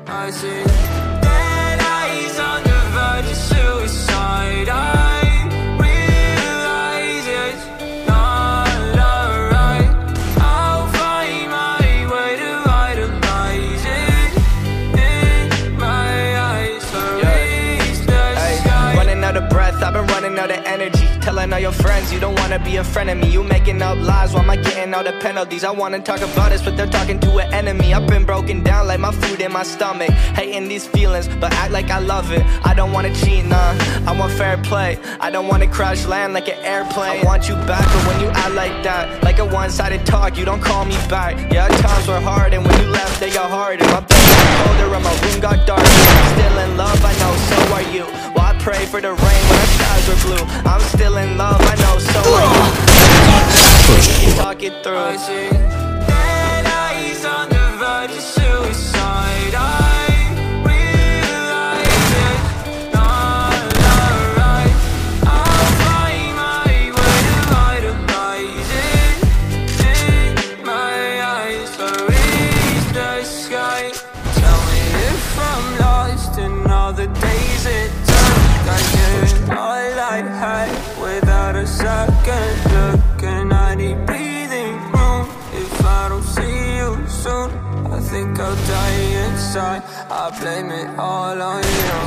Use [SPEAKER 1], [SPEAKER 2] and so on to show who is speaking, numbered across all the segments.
[SPEAKER 1] I see dead eyes on the verge of suicide. I realize it's not alright. I'll find my way to idolize it in my eyes. So reach the sky.
[SPEAKER 2] Running out of breath, I've been running out of energy. Telling all your friends you don't wanna be a friend of me. You making up lies, why am I getting all the penalties? I wanna talk about this, but they're talking to an enemy. I've been broken down like my food in my stomach. Hating these feelings, but act like I love it. I don't wanna cheat, nah, I want fair play. I don't wanna crash land like an airplane. I want you back, but when you act like that, like a one-sided talk, you don't call me back. Yeah, times were hard, and when you left, they got harder. My bed got colder, and my room got darker. I'm still in love, I know, so are you. Well, I pray for the rain when our skies were blue. I'm still in love, I know, so are you. Talk it through.
[SPEAKER 1] I see dead eyes on the verge of suicide. I realize it's not alright. I'll find my way to idolize it in my eyes. So reach the sky. Tell me if I'm lost in all the days it took. I did all I had without a second look. And I need breathing room if I don't see you soon. I think I'll die inside. I blame it all on you.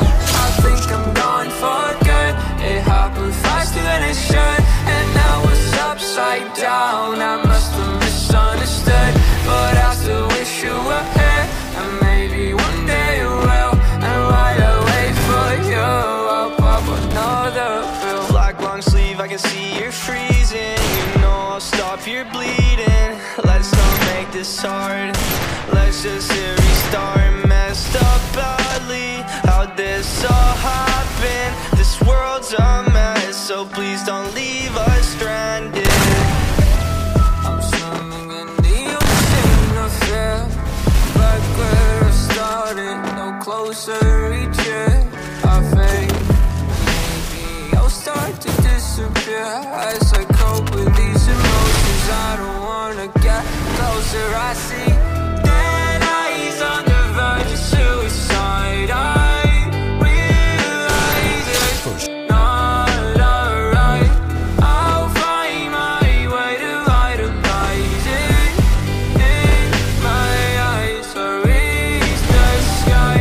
[SPEAKER 1] I think I'm gone for good. It happened faster than it should, and now it's upside down. I must have misunderstood, but I still wish you were here. And maybe one day you will. And while I wait for you, I'll pop another pill.
[SPEAKER 2] Black long sleeve, I can see you're freezing. I'll stop your bleeding. Let's not make this hard. Let's just hit restart. Messed up badly. How'd this all happen? This world's a mess, so please don't leave us stranded.
[SPEAKER 1] I'm swimming in the ocean of fear. Back where I started, no closer reach it. I think maybe I'll start to disappear as I cope with these emotions. I don't wanna get closer. I see dead eyes on the verge of suicide. I realize it's not alright. I'll find my way to idolize it in my eyes. So reach the sky.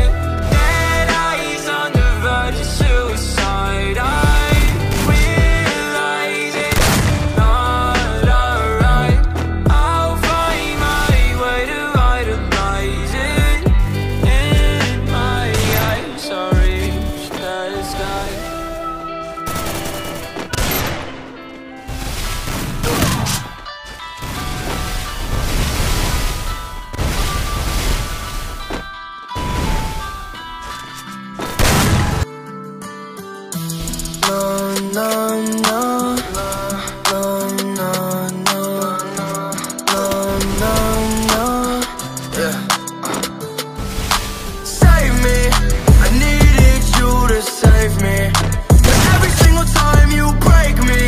[SPEAKER 1] Dead eyes on the verge of suicide. I realize it's not alright. I'll find my way to idolize it in my eyes. So reach the sky.
[SPEAKER 3] Save me, I needed you to save me. But every single time you break me,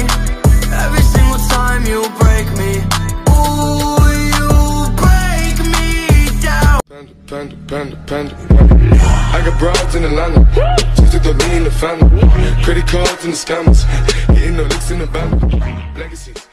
[SPEAKER 3] every single time you break me, ooh, you break me down.
[SPEAKER 4] Panda. I got broads in Atlanta, just to throw me in the family. Credit cards and the scammers, hitting the licks in the band. Legacies.